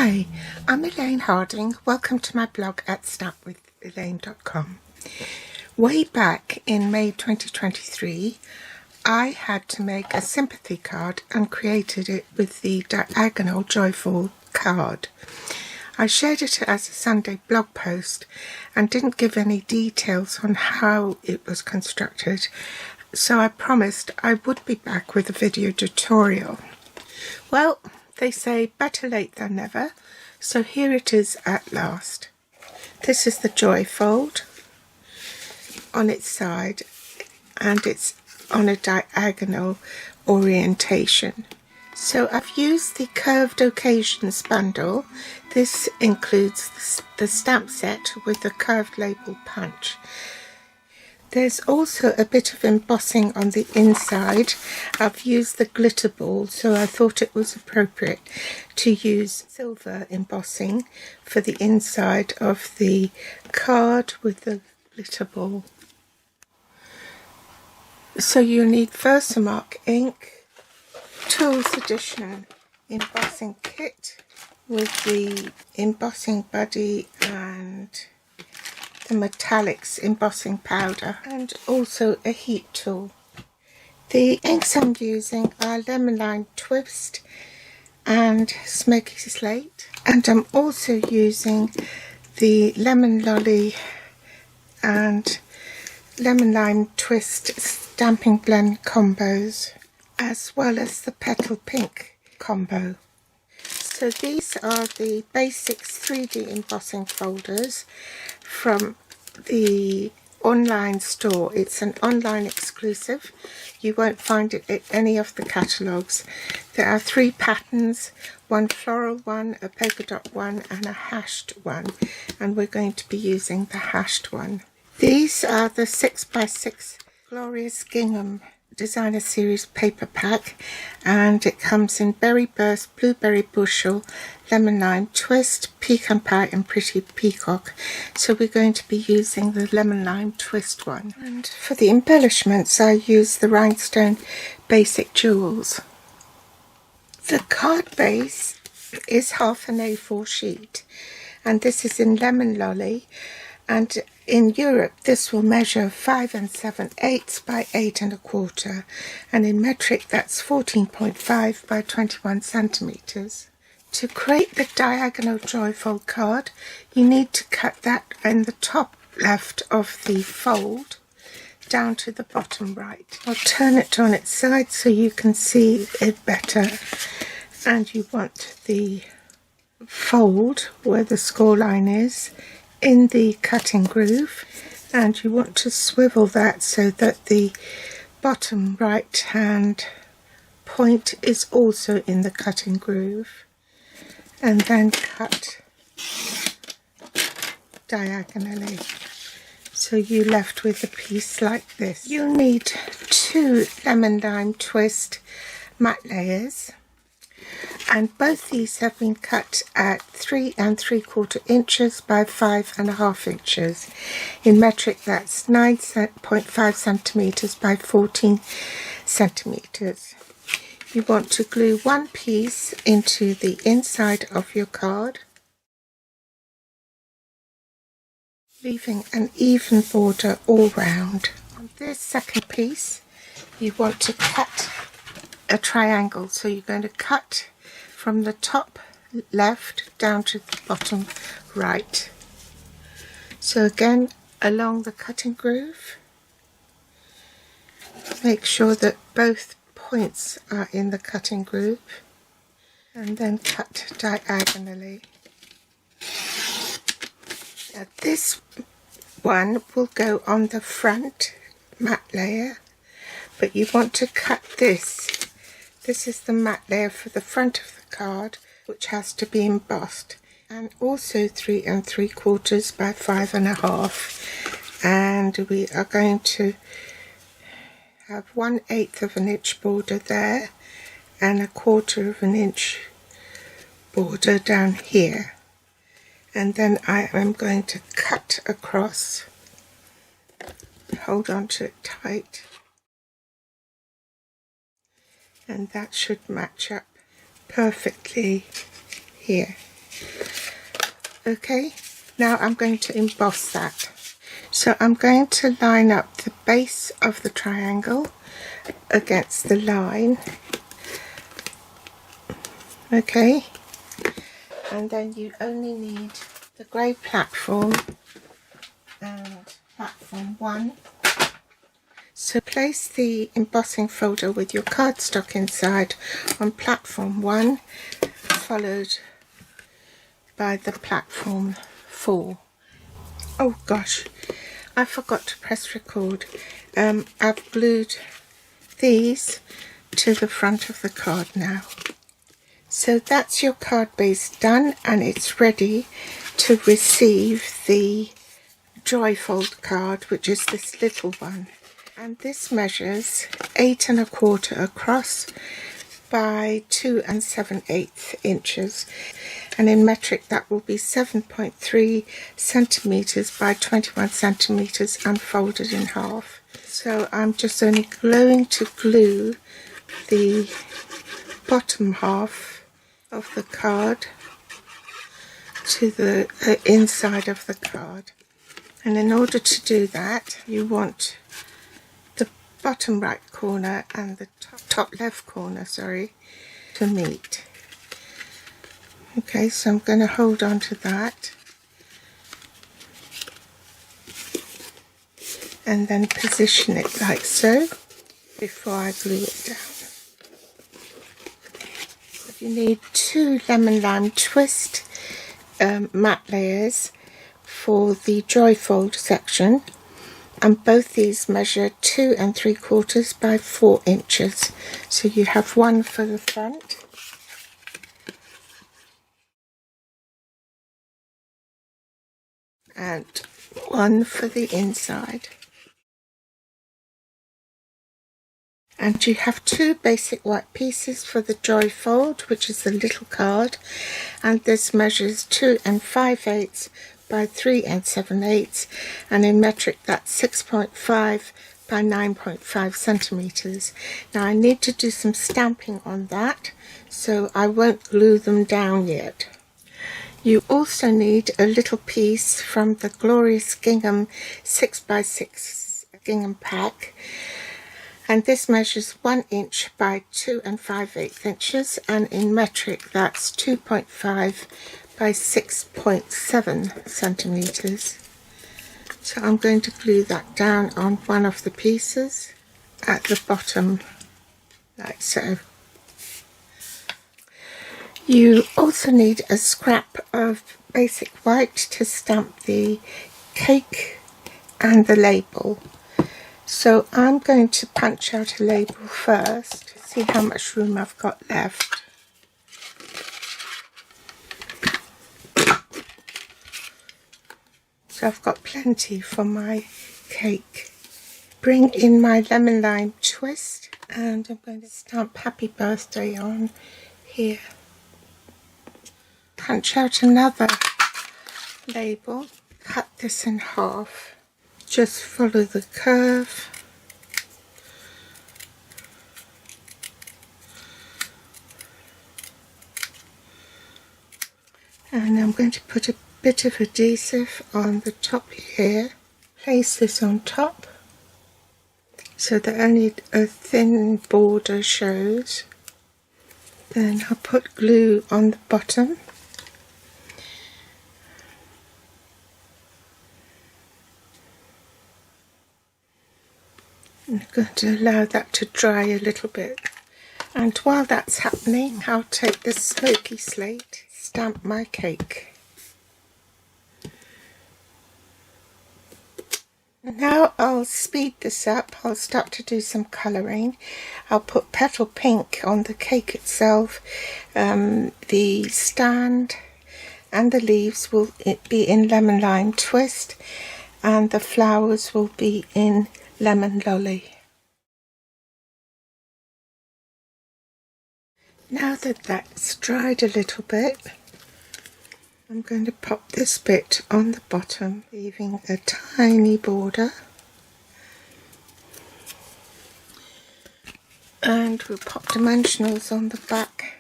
Hi, I'm Elaine Harding. Welcome to my blog at stampwithelaine.com. Way back in May 2023, I had to make a sympathy card and created it with the diagonal joyful card. I shared it as a Sunday blog post and didn't give any details on how it was constructed, so I promised I would be back with a video tutorial. Well, they say better late than never, so here it is at last. This is the joy fold on its side, and it's on a diagonal orientation. So I've used the curved occasions bundle. This includes the stamp set with the curved label punch. There's also a bit of embossing on the inside. I've used the glitter ball, so I thought it was appropriate to use silver embossing for the inside of the card with the glitter ball. So you'll need Versamark ink, Tools Edition embossing kit with the embossing buddy and the metallics embossing powder, and also a heat tool. The inks I'm using are Lemon Lime Twist and Smoky Slate, and I'm also using the Lemon Lolly and Lemon Lime Twist Stamping Blend combos, as well as the Petal Pink combo. So these are the Basics 3D embossing folders from the online store. It's an online exclusive. You won't find it at any of the catalogues. There are 3 patterns, one floral one, a polka dot one and a hashed one, and we're going to be using the hashed one. These are the 6x6 Glorious Gingham Designer Series paper pack, and it comes in Berry Burst, Blueberry Bushel, Lemon Lime Twist, Pecan Pie and Pretty Peacock. So we're going to be using the Lemon Lime Twist one. And for the embellishments I use the Rhinestone Basic Jewels. The card base is half an A4 sheet, and this is in Lemon Lolly, and in Europe this will measure 5 7/8 by 8 1/4, and in metric that's 14.5 by 21 centimeters. To create the diagonal joyful card, you need to cut that in the top left of the fold down to the bottom right. I'll turn it on its side so you can see it better, and you want the fold where the score line is in the cutting groove, and you want to swivel that so that the bottom right hand point is also in the cutting groove, and then cut diagonally, so you're left with a piece like this. You'll need 2 Lemon Lime Twist matte layers, and both these have been cut at 3 3/4 inches by 5 1/2 inches. In metric that's 9.5 centimeters by 14 centimeters. You want to glue one piece into the inside of your card, leaving an even border all round. On this second piece you want to cut a triangle, so you're going to cut from the top left down to the bottom right. So again, along the cutting groove, make sure that both points are in the cutting groove, and then cut diagonally. Now this one will go on the front matte layer, but you want to cut this. This is the matte layer for the front of the card, which has to be embossed, and also 3 3/4 by 5 1/2, and we are going to have 1/8 of an inch border there and 1/4 of an inch border down here, and then I am going to cut across. Hold on to it tight, and that should match up perfectly here. Okay, now I'm going to emboss that. So I'm going to line up the base of the triangle against the line. Okay, and then you only need the grey platform and platform 1. So place the embossing folder with your cardstock inside on platform 1, followed by the platform 4. Oh gosh, I forgot to press record. I've glued these to the front of the card now. So that's your card base done, and it's ready to receive the Joyfold card, which is this little one. And this measures 8 1/4 across by 2 7/8 inches, and in metric that will be 7.3 centimeters by 21 centimeters and folded in half. So I'm just only going to glue the bottom half of the card to the inside of the card, and in order to do that you want the bottom right corner and the top left corner, to meet. Okay, so I'm going to hold on to that and then position it like so before I glue it down. You need 2 lemon lime twist matte layers for the Joyfold section, and both these measure 2 3/4 by 4 inches. So you have one for the front and one for the inside. And you have 2 basic white pieces for the Joyfold, which is the little card, and this measures 2 5/8 by 3 7/8, and in metric that's 6.5 by 9.5 centimeters. Now I need to do some stamping on that, so I won't glue them down yet. You also need a little piece from the Glorious Gingham 6x6 gingham pack, and this measures 1 inch by 2 5/8 inches, and in metric that's 2.5 by 6.7 centimeters. So I'm going to glue that down on one of the pieces at the bottom like so. You also need a scrap of basic white to stamp the cake and the label. So I'm going to punch out a label first to see how much room I've got left. So I've got plenty for my cake. Bring in my lemon lime twist, and I'm going to stamp Happy Birthday on here. Punch out another label, cut this in half, just follow the curve, and I'm going to put a bit of adhesive on the top here. Place this on top so that only a thin border shows. Then I'll put glue on the bottom. I'm going to allow that to dry a little bit, and while that's happening I'll take the smoky slate, stamp my cake. Now I'll speed this up. I'll start to do some colouring. I'll put petal pink on the cake itself. The stand and the leaves will be in lemon lime twist, and the flowers will be in lemon lolly. Now that that's dried a little bit, I'm going to pop this bit on the bottom, leaving a tiny border, and we'll pop dimensionals on the back.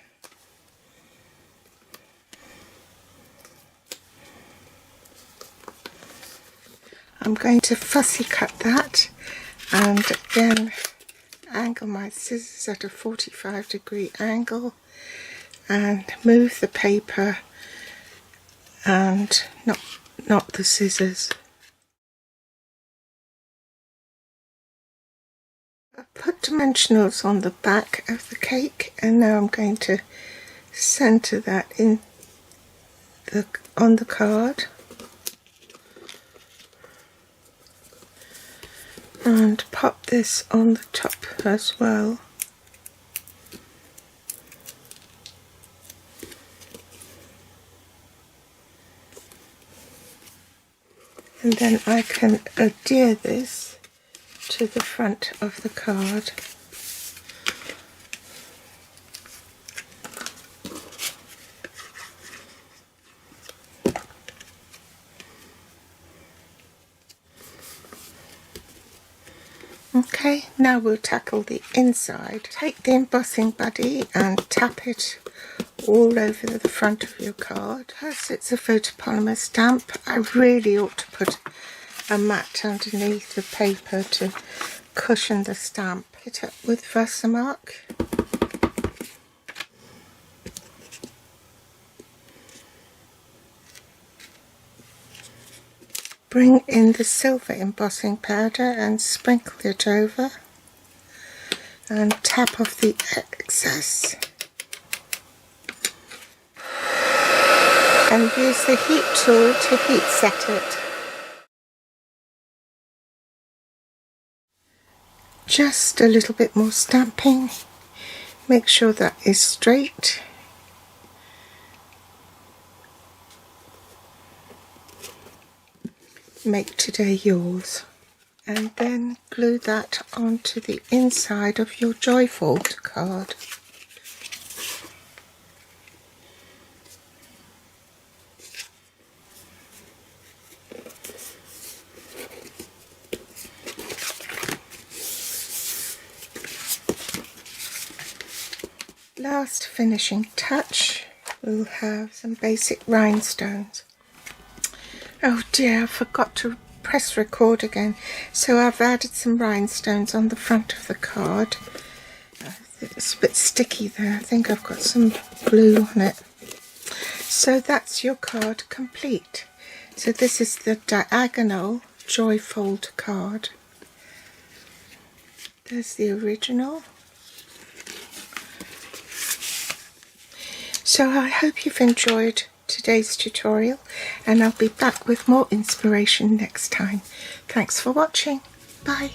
I'm going to fussy cut that, and again angle my scissors at a 45-degree angle and move the paper and not the scissors. I put dimensionals on the back of the cake, and now I'm going to center that on the card and pop this on the top as well. And then I can adhere this to the front of the card. Okay, now we'll tackle the inside. Take the embossing buddy and tap it all over the front of your card. Because it's a photopolymer stamp, I really ought to put a mat underneath the paper to cushion the stamp. Hit it with Versamark. Bring in the silver embossing powder and sprinkle it over and tap off the excess. And use the heat tool to heat set it. Just a little bit more stamping. Make sure that is straight. Make today yours. And then glue that onto the inside of your Joyfold card. Last finishing touch, we'll have some basic rhinestones. Oh dear, I forgot to press record again, so I've added some rhinestones on the front of the card. It's a bit sticky there, I think I've got some glue on it. So that's your card complete. So this is the diagonal Joyfold card. There's the original. So I hope you've enjoyed today's tutorial, and I'll be back with more inspiration next time. Thanks for watching. Bye.